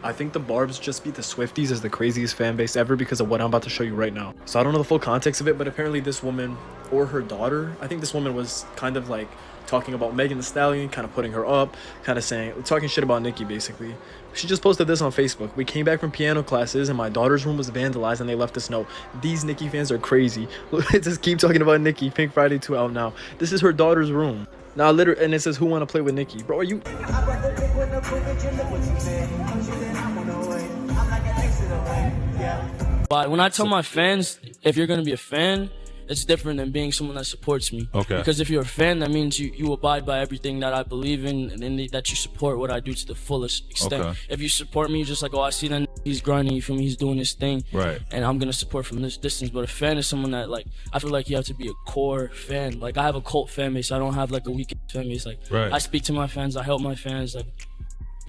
I think the Barbs just beat the Swifties as the craziest fan base ever because of what I'm about to show you right now. So I don't know the full context of it, but apparently this woman or her daughter, I think this woman was kind of like talking about Megan Thee Stallion, kind of putting her up, kind of talking shit about Nicki basically. She just posted this on Facebook. We came back from piano classes and my daughter's room was vandalized and they left us note. These Nicki fans are crazy. Just keep talking about Nicki. Pink Friday 2 out now. This is her daughter's room. Now literally, and it says who wanna play with Nicki? Bro, are you? But when I tell my fans, if you're gonna be a fan, it's different than being someone that supports me. Okay. Because if you're a fan, that means you abide by everything that I believe in, and that you support what I do to the fullest extent. Okay. If you support me, you're just like, oh, I see that he's grinding, you feel me? He's doing his thing. Right. And I'm gonna support from this distance. But a fan is someone that, like, I feel like you have to be a core fan. Like, I have a cult fan base. I don't have like a weekend fan base. Like, right. I speak to my fans. I help my fans. Like,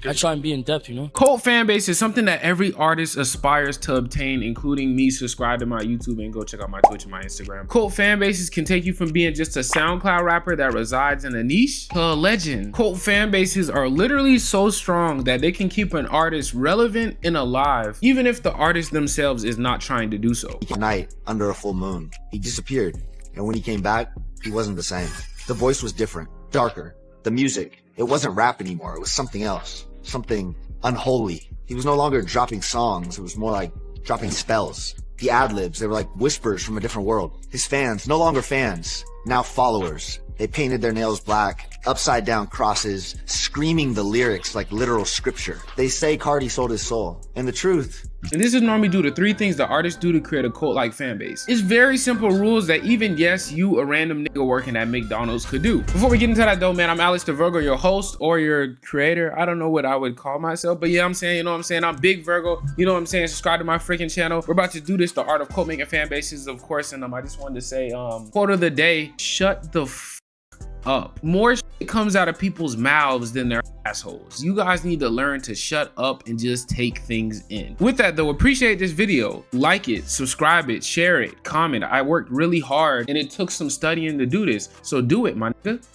I try and be in depth, you know? Cult fan base is something that every artist aspires to obtain, including me. Subscribe to my YouTube and go check out my Twitch and my Instagram. Cult fan bases can take you from being just a SoundCloud rapper that resides in a niche to a legend. Cult fan bases are literally so strong that they can keep an artist relevant and alive, even if the artist themselves is not trying to do so. Night under a full moon, he disappeared, and when he came back, he wasn't the same. The voice was different, darker. The music, it wasn't rap anymore. It was something else, something unholy. He was no longer dropping songs. It was more like dropping spells. The ad-libs, they were like whispers from a different world. His fans, no longer fans, now followers. They painted their nails black, upside down crosses, screaming the lyrics like literal scripture. They say Carti sold his soul. And the truth, and this is normally due to 3 things the artists do to create a cult-like fan base. It's very simple rules that even, yes, you, a random nigga working at McDonald's, could do. Before we get into that though, man, I'm Alex the Virgo, your host or your creator. I don't know what I would call myself, but yeah, I'm saying, you know what I'm saying? I'm Big Virgo, you know what I'm saying? Subscribe to my freaking channel. We're about to do this, the art of cult making fan bases, of course, and I just wanted to say, quote of the day, shut the up. More shit comes out of people's mouths than their assholes. You guys need to learn to shut up and just take things in. With that though, appreciate this video. Like it, subscribe it, share it, comment. I worked really hard and it took some studying to do this. So do it, my nigga.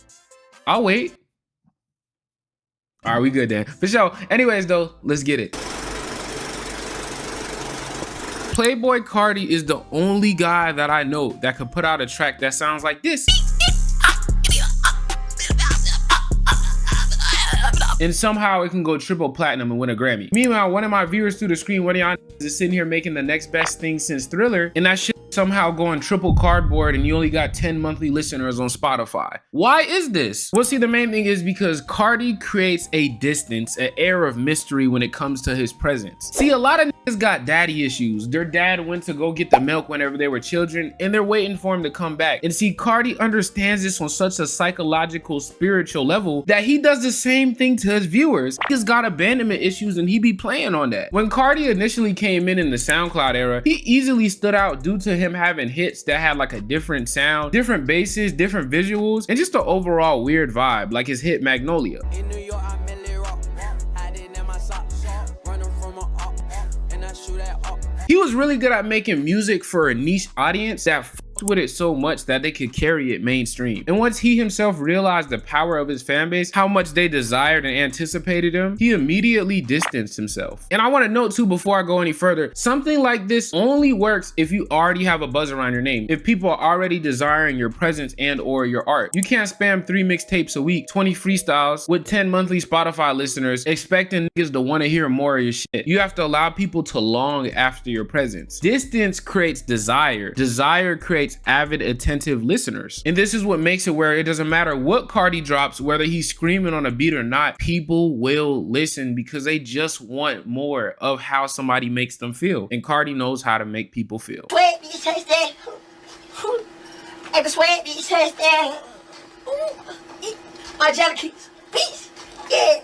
I'll wait. All right, we good then. For sure. Anyways though, let's get it. Playboi Carti is the only guy that I know that could put out a track that sounds like this. And somehow it can go triple platinum and win a Grammy. Meanwhile, one of my viewers through the screen, one of y'all is sitting here making the next best thing since Thriller, and that shit somehow going triple cardboard and you only got 10 monthly listeners on Spotify. Why is this? Well, see, the main thing is because Carti creates a distance, an air of mystery when it comes to his presence. See, a lot of niggas got daddy issues. Their dad went to go get the milk whenever they were children and they're waiting for him to come back. And see, Carti understands this on such a psychological, spiritual level that he does the same thing to his viewers. He's got abandonment issues and he be playing on that. When Carti initially came in the SoundCloud era, he easily stood out due to him having hits that had like a different sound, different basses, different visuals, and just an overall weird vibe, like his hit Magnolia. In New York, I mainly rock, hiding in my socks, running from a up, and I shoot at up. He was really good at making music for a niche audience that fucked with it so much that they could carry it mainstream. And once he himself realized the power of his fan base, how much they desired and anticipated him, he immediately distanced himself. And I want to note too, before I go any further, something like this only works if you already have a buzz around your name. If people are already desiring your presence and or your art. You can't spam 3 mixtapes a week, 20 freestyles with 10 monthly Spotify listeners, expecting niggas to want to hear more of your shit. You have to allow people to long after your presence. Distance creates desire. Desire creates avid, attentive listeners. And this is what makes it where it doesn't matter what Carti drops, whether he's screaming on a beat or not, people will listen because they just want more of how somebody makes them feel. And Carti knows how to make people feel. Sweat, bitch, taste that. Hey, the sweat, bitch, taste that. My jelly cakes, peace. Yeah.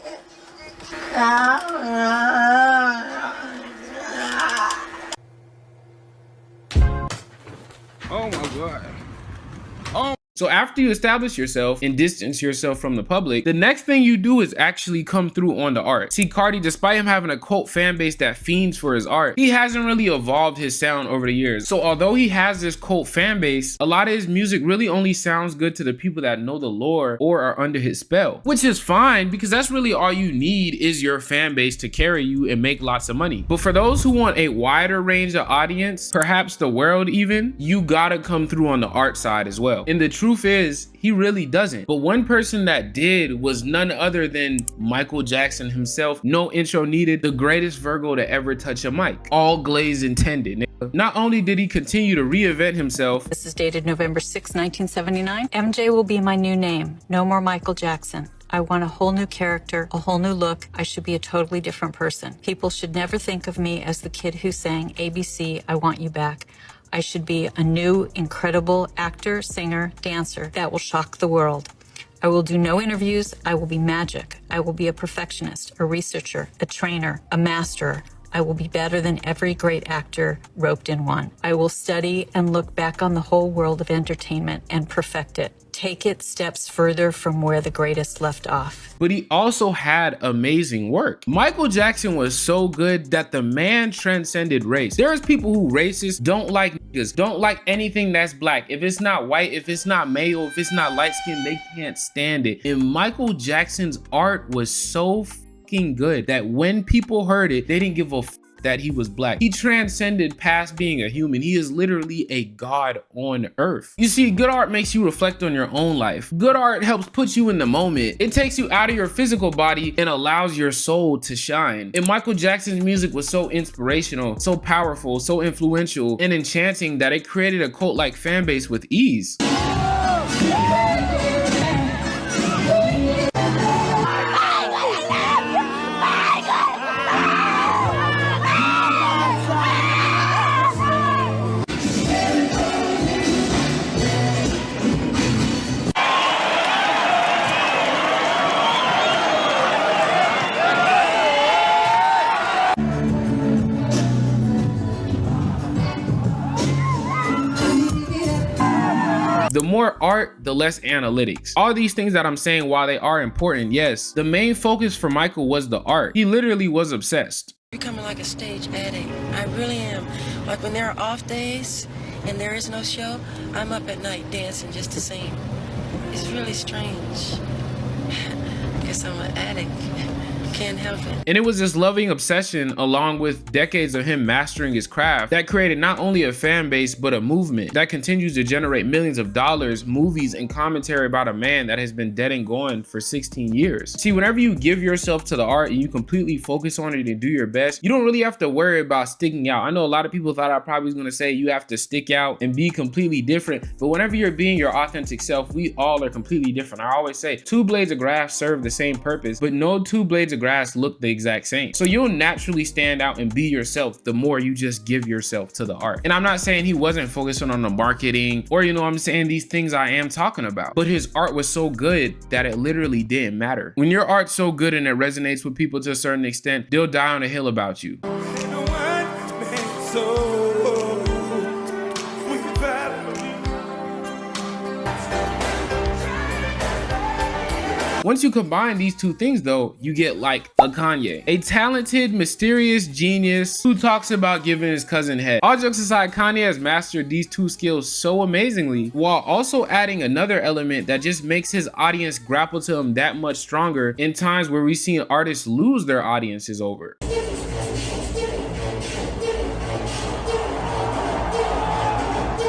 Oh my God. Oh. So after you establish yourself and distance yourself from the public, the next thing you do is actually come through on the art. See, Carti, despite him having a cult fan base that fiends for his art, he hasn't really evolved his sound over the years. So although he has this cult fan base, a lot of his music really only sounds good to the people that know the lore or are under his spell, which is fine because that's really all you need is your fan base to carry you and make lots of money. But for those who want a wider range of audience, perhaps the world even, you gotta come through on the art side as well. And the truth is, he really doesn't. But one person that did was none other than Michael Jackson himself. No intro needed, the greatest Virgo to ever touch a mic. All glaze intended. Not only did he continue to reinvent himself. This is dated November 6, 1979. MJ will be my new name. No more Michael Jackson. I want a whole new character, a whole new look. I should be a totally different person. People should never think of me as the kid who sang ABC, I Want You Back. I should be a new, incredible actor, singer, dancer that will shock the world. I will do no interviews. I will be magic. I will be a perfectionist, a researcher, a trainer, a master. I will be better than every great actor roped in one. I will study and look back on the whole world of entertainment and perfect it. Take it steps further from where the greatest left off. But he also had amazing work. Michael Jackson was so good that the man transcended race. There's people who racist, don't like niggas, don't like anything that's black. If it's not white, if it's not male, if it's not light skinned, they can't stand it. And Michael Jackson's art was so good that when people heard it, they didn't give a f that he was black. He transcended past being a human. He is literally a god on earth. You see, good art makes you reflect on your own life. Good art helps put you in the moment. It takes you out of your physical body and allows your soul to shine. And Michael Jackson's music was so inspirational, so powerful, so influential and enchanting that it created a cult-like fan base with ease. The more art, the less analytics. All these things that I'm saying, while they are important, yes, the main focus for Michael was the art. He literally was obsessed. Becoming like a stage addict. I really am. Like when there are off days and there is no show, I'm up at night dancing just to sing. It's really strange. Guess I'm an addict. Can't help it. And it was this loving obsession, along with decades of him mastering his craft, that created not only a fan base but a movement that continues to generate millions of dollars, movies, and commentary about a man that has been dead and gone for 16 years. See, whenever you give yourself to the art and you completely focus on it and do your best, you don't really have to worry about sticking out. I know a lot of people thought I probably was going to say you have to stick out and be completely different, but whenever you're being your authentic self, we all are completely different. I always say two blades of grass serve the same purpose, but no two blades of grass look the exact same. So you'll naturally stand out and be yourself the more you just give yourself to the art. And I'm not saying he wasn't focusing on the marketing or, you know, I'm saying these things I am talking about, but his art was so good that it literally didn't matter. When your art's so good and it resonates with people to a certain extent, they'll die on a hill about you. Once you combine these two things though, you get like a Kanye, a talented, mysterious genius who talks about giving his cousin head. All jokes aside, Kanye has mastered these two skills so amazingly, while also adding another element that just makes his audience grapple to him that much stronger in times where we've seen artists lose their audiences over.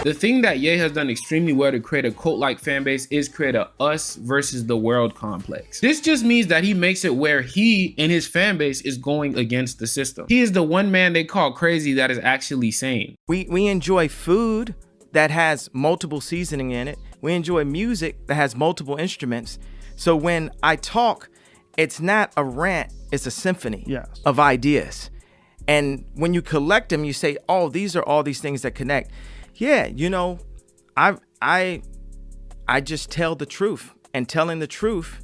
The thing that Ye has done extremely well to create a cult-like fan base is create a us versus the world complex. This just means that he makes it where he and his fan base is going against the system. He is the one man they call crazy that is actually sane. We enjoy food that has multiple seasoning in it. We enjoy music that has multiple instruments. So when I talk, it's not a rant, it's a symphony of ideas. And when you collect them, you say, oh, these are all these things that connect. Yeah, you know, I just tell the truth, and telling the truth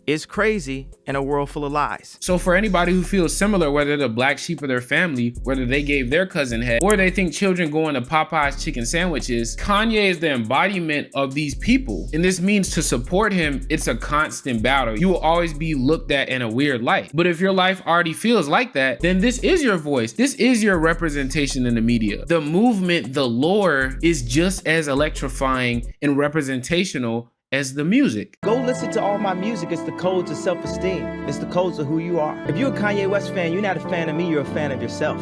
is crazy in a world full of lies. So for anybody who feels similar, whether the black sheep of their family, whether they gave their cousin head, or they think children going to Popeye's chicken sandwiches, Kanye is the embodiment of these people. And this means to support him, it's a constant battle. You will always be looked at in a weird light. But if your life already feels like that, then this is your voice. This is your representation in the media. The movement, the lore is just as electrifying and representational as the music. Go listen to all my music. It's the codes of self-esteem. It's the codes of who you are. If you're a Kanye West fan, you're not a fan of me, you're a fan of yourself.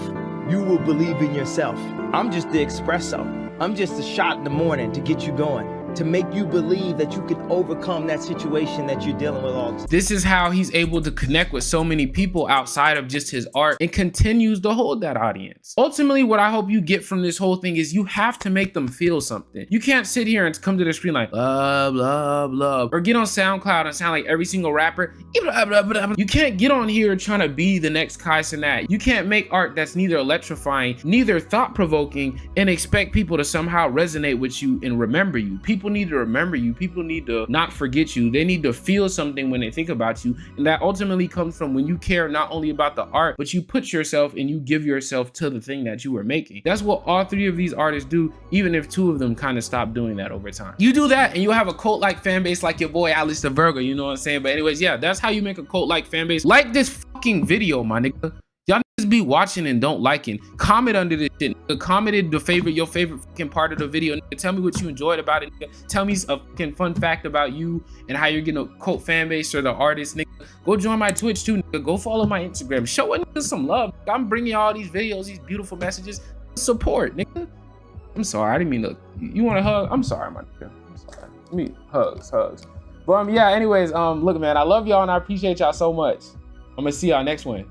You will believe in yourself. I'm just the espresso. I'm just a shot in the morning to get you going, to make you believe that you can overcome that situation that you're dealing with all the time. This is how he's able to connect with so many people outside of just his art and continues to hold that audience. Ultimately, what I hope you get from this whole thing is you have to make them feel something. You can't sit here and come to the screen like blah, blah, blah, or get on SoundCloud and sound like every single rapper. Blah, blah, blah, blah. You can't get on here trying to be the next Kai Cenat. You can't make art that's neither electrifying, neither thought-provoking, and expect people to somehow resonate with you and remember you. People need to remember you. People need to not forget you. They need to feel something when they think about you. And that ultimately comes from when you care not only about the art, but you put yourself and you give yourself to the thing that you were making. That's what all three of these artists do, even if two of them kind of stop doing that over time. You do that and you'll have a cult-like fan base like your boy Alice the Virgo, you know what I'm saying? But anyways, yeah, that's how you make a cult-like fan base. Like this fucking video, my nigga. Y'all niggas be watching and don't liking. Comment under this shit. Nigga. Commented your favorite fucking part of the video. Nigga. Tell me what you enjoyed about it. Nigga. Tell me a fucking fun fact about you and how you're getting a cult fan base or the artist. Nigga. Go join my Twitch too. Nigga. Go follow my Instagram. Show a nigga some love. I'm bringing you all these videos, these beautiful messages. Support, nigga. I'm sorry. I didn't mean to. You want a hug? I'm sorry, my nigga. I'm sorry. Me hugs. But yeah. Anyways, look, man. I love y'all and I appreciate y'all so much. I'm gonna see y'all next one.